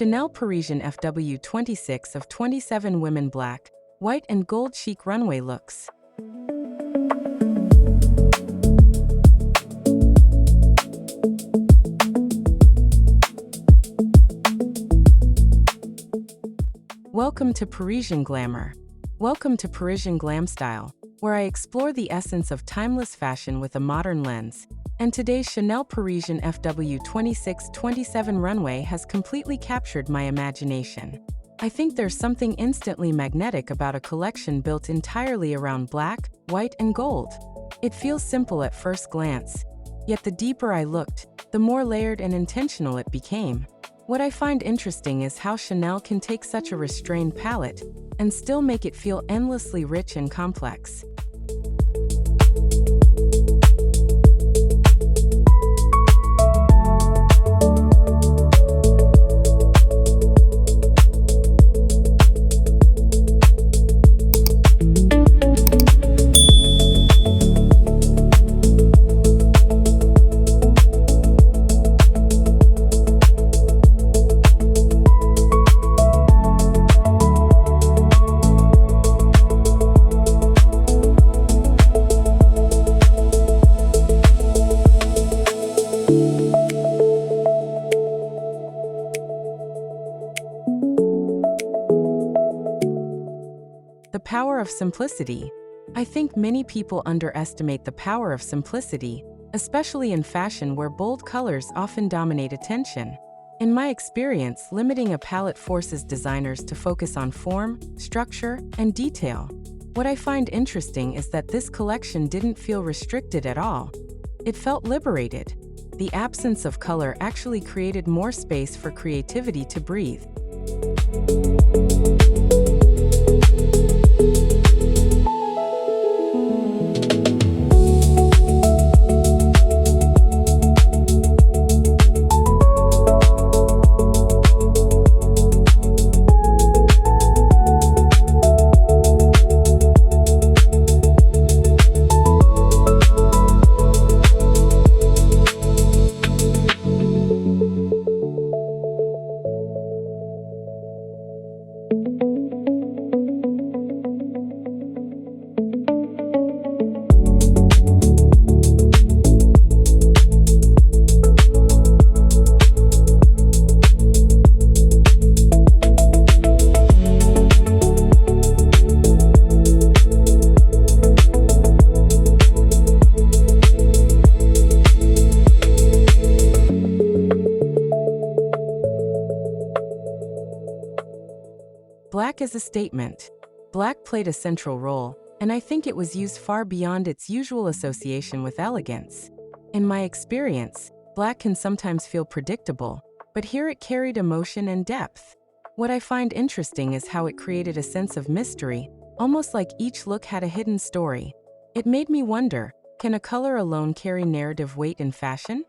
Chanel Parisian FW26 of 27 women black, white and gold chic runway looks. Welcome to Parisian Glamour. Welcome to Parisian Glam Style, where I explore the essence of timeless fashion with a modern lens. And today's Chanel Parisian FW26 27 runway has completely captured my imagination. I think there's something instantly magnetic about a collection built entirely around black, white, and gold. It feels simple at first glance, yet the deeper I looked, the more layered and intentional it became. What I find interesting is how Chanel can take such a restrained palette and still make it feel endlessly rich and complex. The power of simplicity. I think many people underestimate the power of simplicity, especially in fashion where bold colors often dominate attention. In my experience, limiting a palette forces designers to focus on form, structure, and detail. What I find interesting is that this collection didn't feel restricted at all. It felt liberated. The absence of color actually created more space for creativity to breathe. Black is a statement. Black played a central role, and I think it was used far beyond its usual association with elegance. In my experience, black can sometimes feel predictable, but here it carried emotion and depth. What I find interesting is how it created a sense of mystery, almost like each look had a hidden story. It made me wonder, can a color alone carry narrative weight in fashion?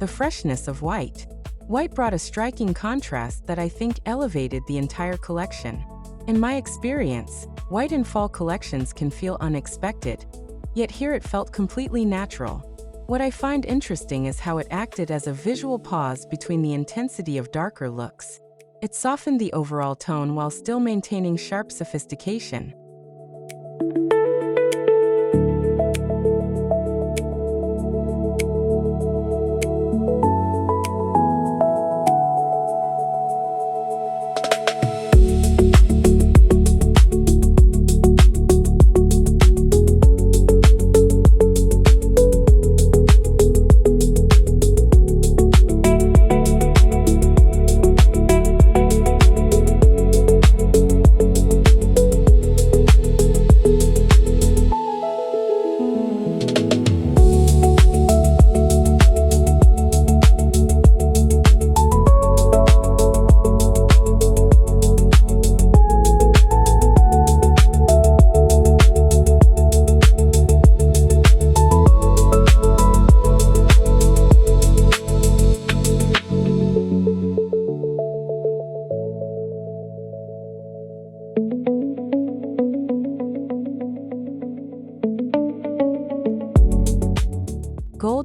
The freshness of white. White brought a striking contrast that I think elevated the entire collection. In my experience, white in fall collections can feel unexpected, yet here it felt completely natural. What I find interesting is how it acted as a visual pause between the intensity of darker looks. It softened the overall tone while still maintaining sharp sophistication.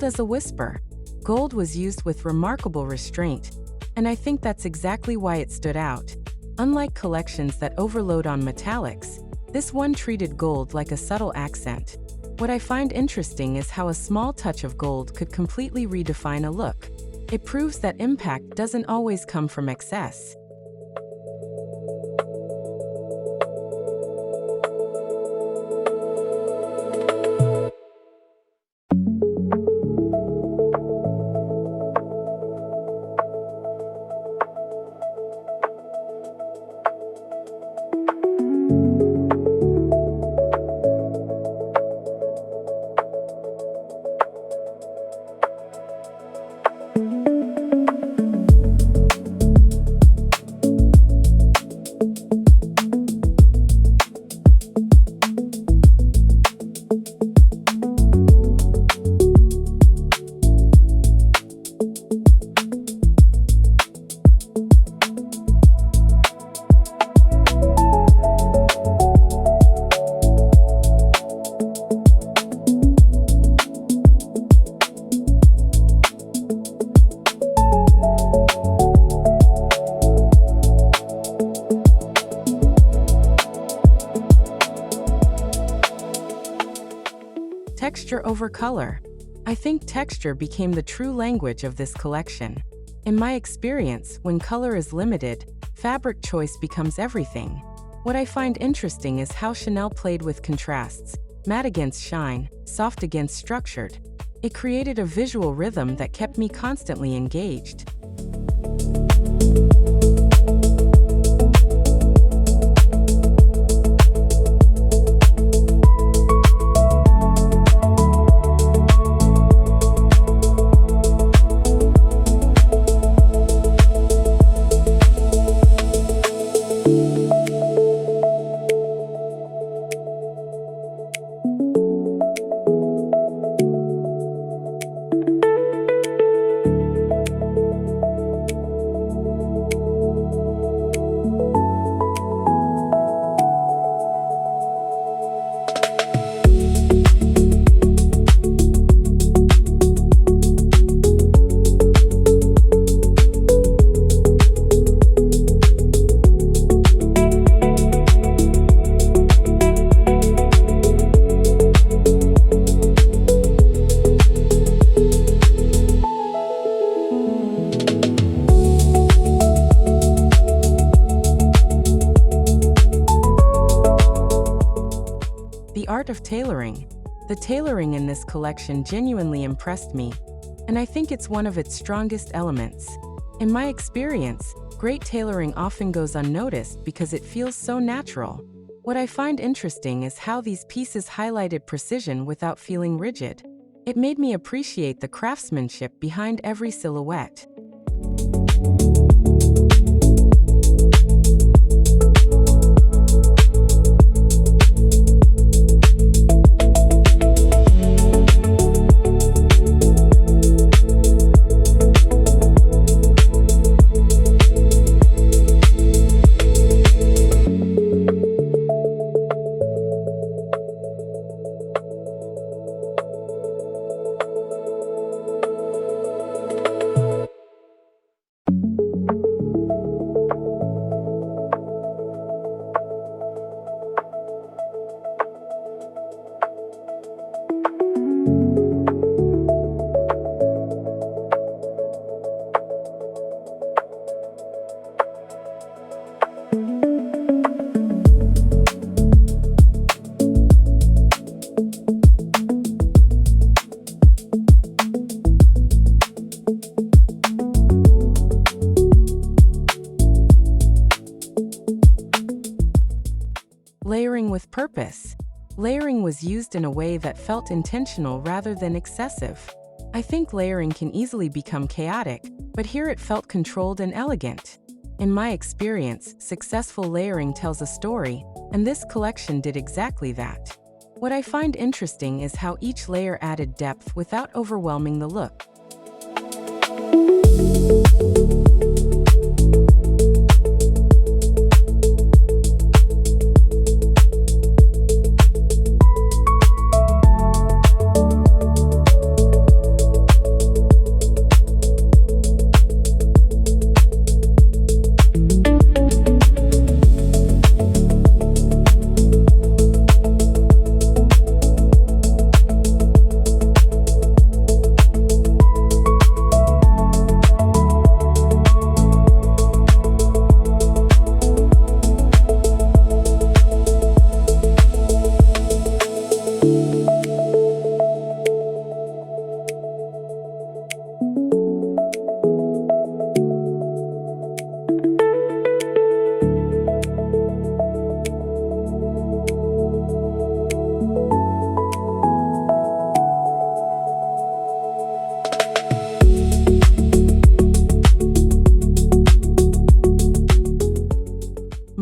as a whisper. Gold was used with remarkable restraint, and I think that's exactly why it stood out. Unlike collections that overload on metallics, this one treated gold like a subtle accent. What I find interesting is how a small touch of gold could completely redefine a look. It proves that impact doesn't always come from excess. Texture over color. I think texture became the true language of this collection. In my experience, when color is limited, fabric choice becomes everything. What I find interesting is how Chanel played with contrasts, matte against shine, soft against structured. It created a visual rhythm that kept me constantly engaged. The art of tailoring. The tailoring in this collection genuinely impressed me, and I think it's one of its strongest elements. In my experience, great tailoring often goes unnoticed because it feels so natural. What I find interesting is how these pieces highlighted precision without feeling rigid. It made me appreciate the craftsmanship behind every silhouette. Layering with purpose. Layering was used in a way that felt intentional rather than excessive. I think layering can easily become chaotic, but here it felt controlled and elegant. In my experience, successful layering tells a story, and this collection did exactly that. What I find interesting is how each layer added depth without overwhelming the look.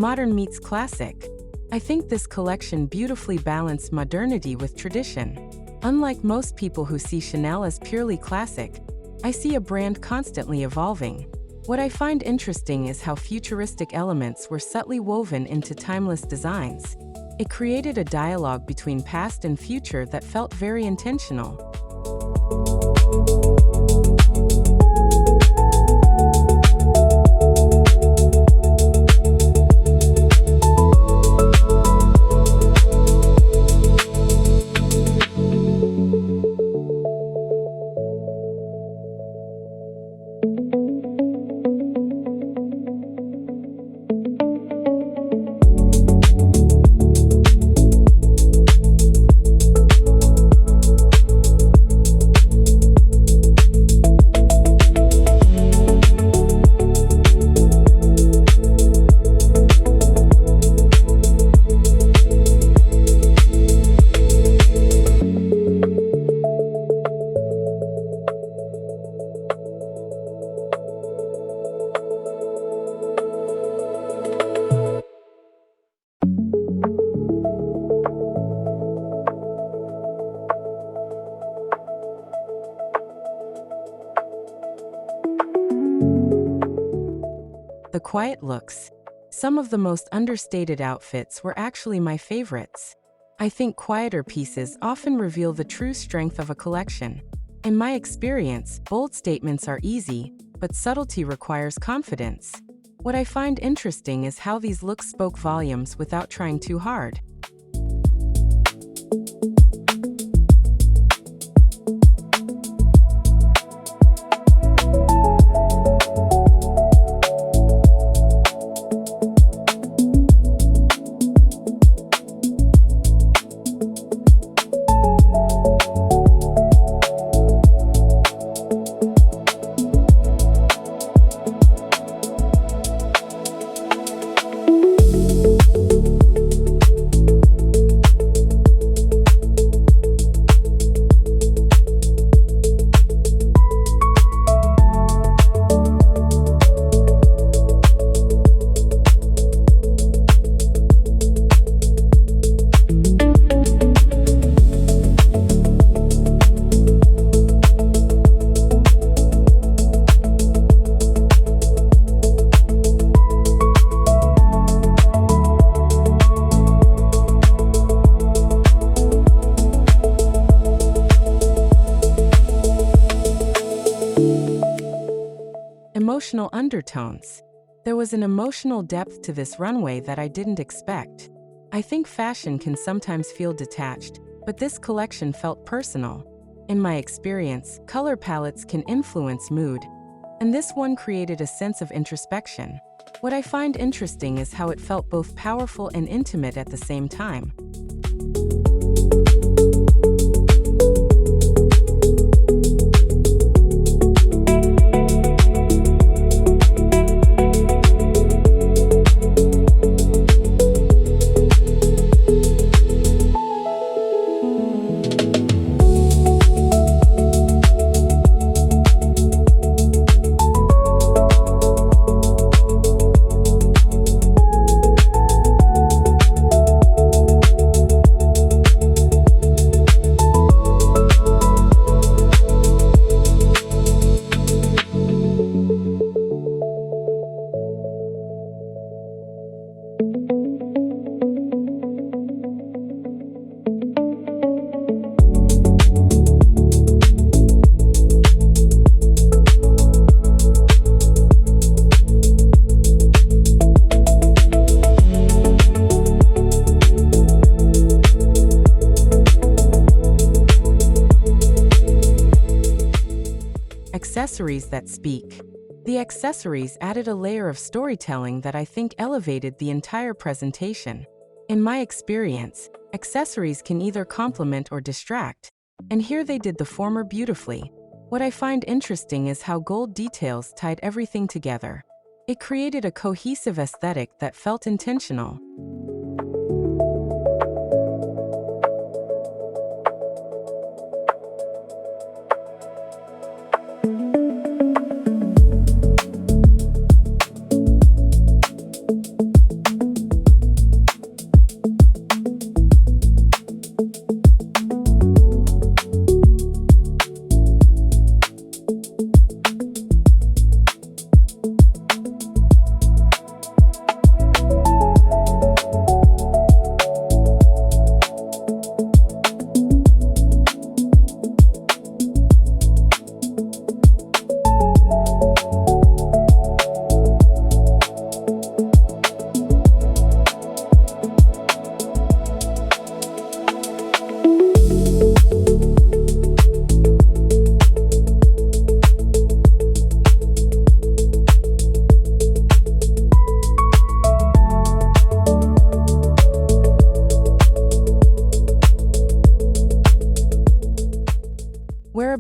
modern meets classic. I think this collection beautifully balanced modernity with tradition. Unlike most people who see Chanel as purely classic, I see a brand constantly evolving. What I find interesting is how futuristic elements were subtly woven into timeless designs. It created a dialogue between past and future that felt very intentional. The quiet looks. Some of the most understated outfits were actually my favorites. I think quieter pieces often reveal the true strength of a collection. In my experience, bold statements are easy, but subtlety requires confidence. What I find interesting is how these looks spoke volumes without trying too hard. Emotional undertones. There was an emotional depth to this runway that I didn't expect. I think fashion can sometimes feel detached, but this collection felt personal. In my experience, color palettes can influence mood, and this one created a sense of introspection. What I find interesting is how it felt both powerful and intimate at the same time. Accessories that speak. The accessories added a layer of storytelling that I think elevated the entire presentation. In my experience, accessories can either complement or distract, and here they did the former beautifully. What I find interesting is how gold details tied everything together. It created a cohesive aesthetic that felt intentional.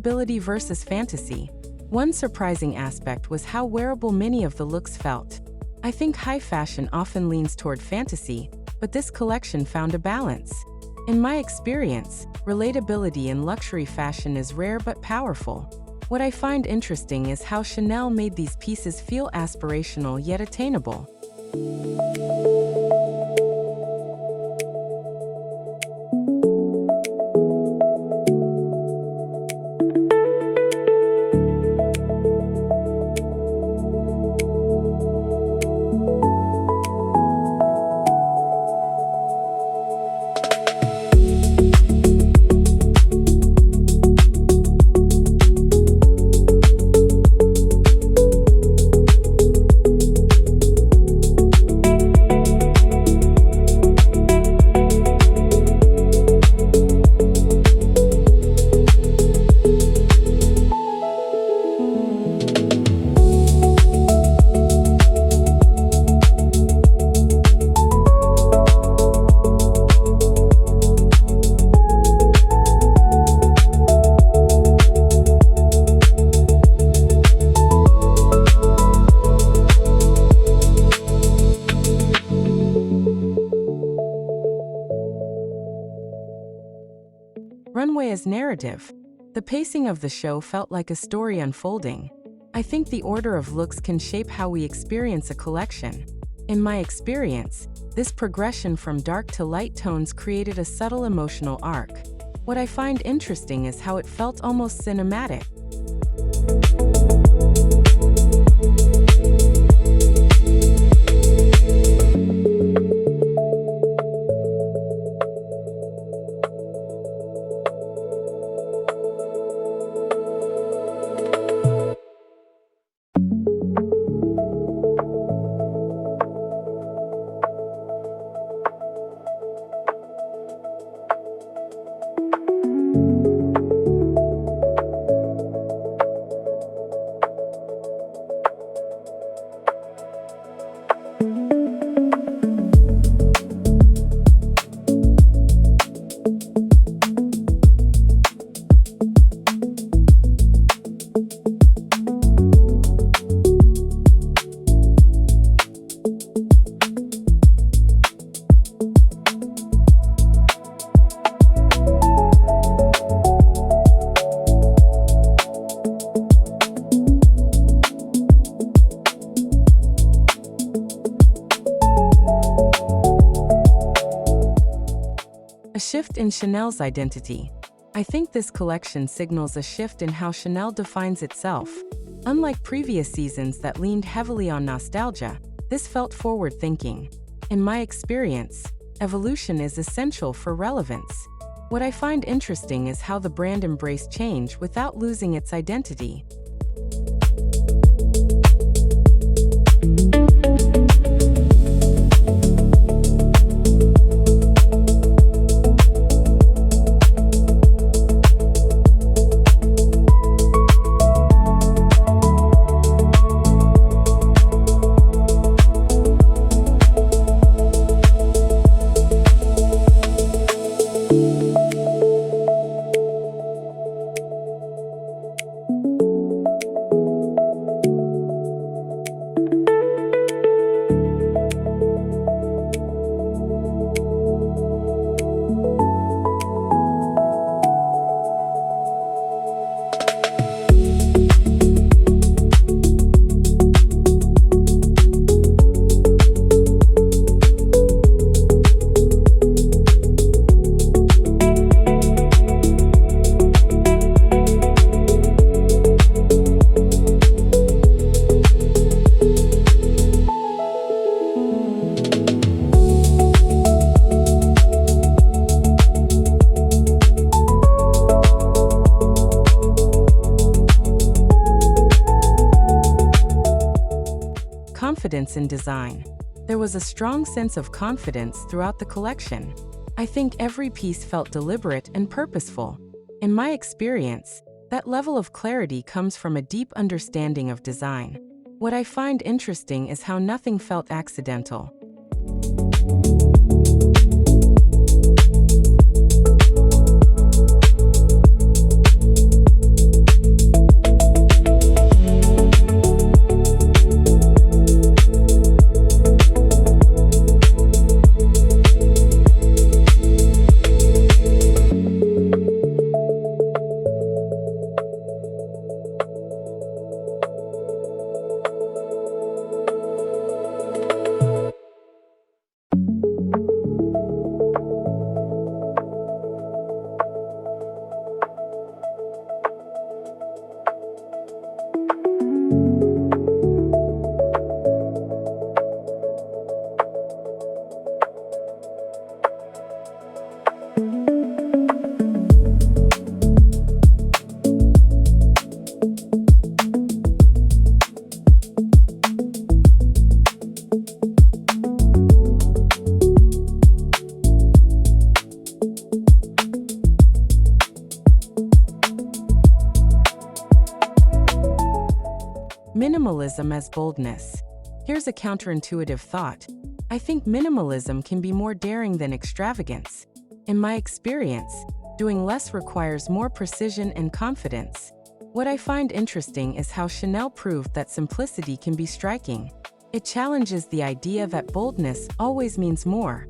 wearability versus fantasy. One surprising aspect was how wearable many of the looks felt. I think high fashion often leans toward fantasy, but this collection found a balance. In my experience, relatability in luxury fashion is rare but powerful. What I find interesting is how Chanel made these pieces feel aspirational yet attainable. Runway as narrative. The pacing of the show felt like a story unfolding. I think the order of looks can shape how we experience a collection. In my experience, this progression from dark to light tones created a subtle emotional arc. What I find interesting is how it felt almost cinematic. A shift in Chanel's identity. I think this collection signals a shift in how Chanel defines itself. Unlike previous seasons that leaned heavily on nostalgia, this felt forward-thinking. In my experience, evolution is essential for relevance. What I find interesting is how the brand embraced change without losing its identity. Confidence in design. There was a strong sense of confidence throughout the collection. I think every piece felt deliberate and purposeful. In my experience, that level of clarity comes from a deep understanding of design. What I find interesting is how nothing felt accidental. minimalism as boldness. Here's a counterintuitive thought. I think minimalism can be more daring than extravagance. In my experience, doing less requires more precision and confidence. What I find interesting is how Chanel proved that simplicity can be striking. It challenges the idea that boldness always means more.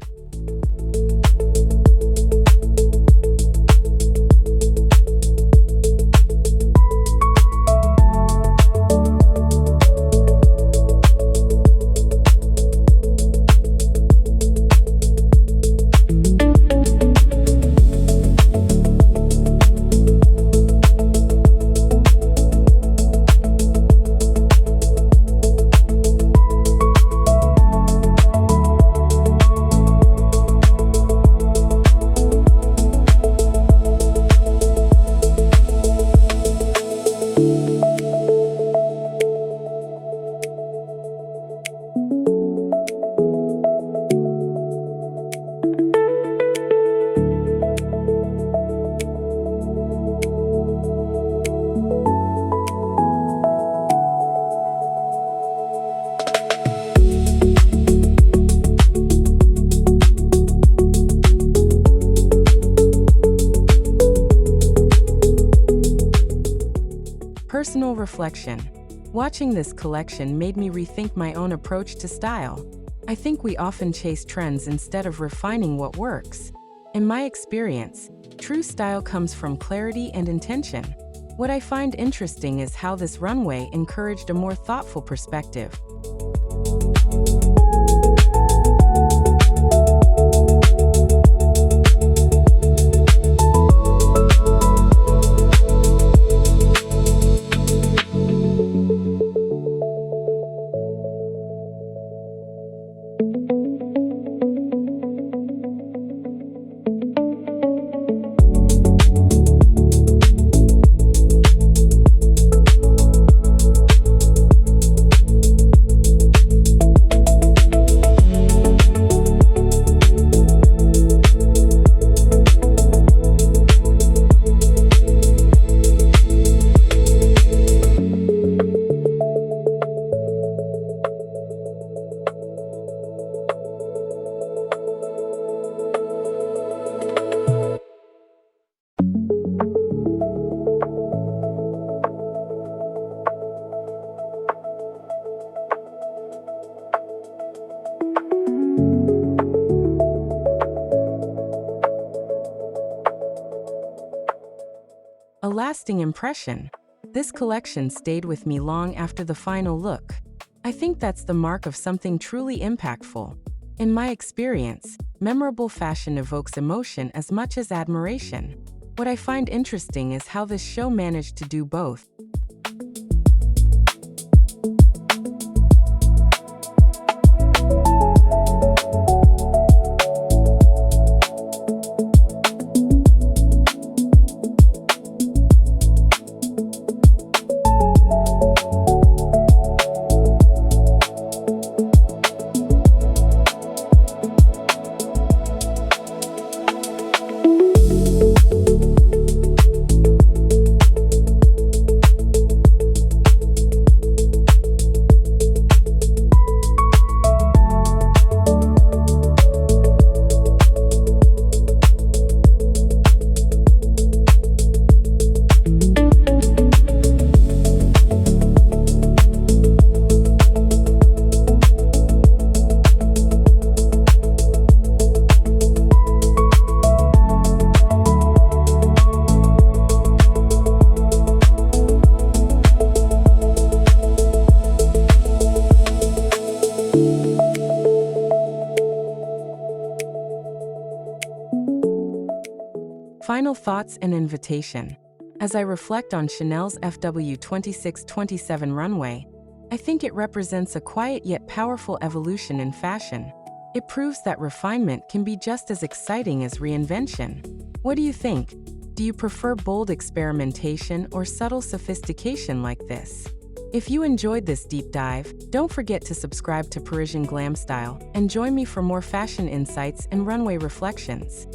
Personal reflection. Watching this collection made me rethink my own approach to style. I think we often chase trends instead of refining what works. In my experience, true style comes from clarity and intention. What I find interesting is how this runway encouraged a more thoughtful perspective. A lasting impression. This collection stayed with me long after the final look. I think that's the mark of something truly impactful. In my experience, memorable fashion evokes emotion as much as admiration. What I find interesting is how this show managed to do both. Final thoughts and invitation. As I reflect on Chanel's FW26-27 runway, I think it represents a quiet yet powerful evolution in fashion. It proves that refinement can be just as exciting as reinvention. What do you think? Do you prefer bold experimentation or subtle sophistication like this? If you enjoyed this deep dive, don't forget to subscribe to Parisian Glam Style and join me for more fashion insights and runway reflections.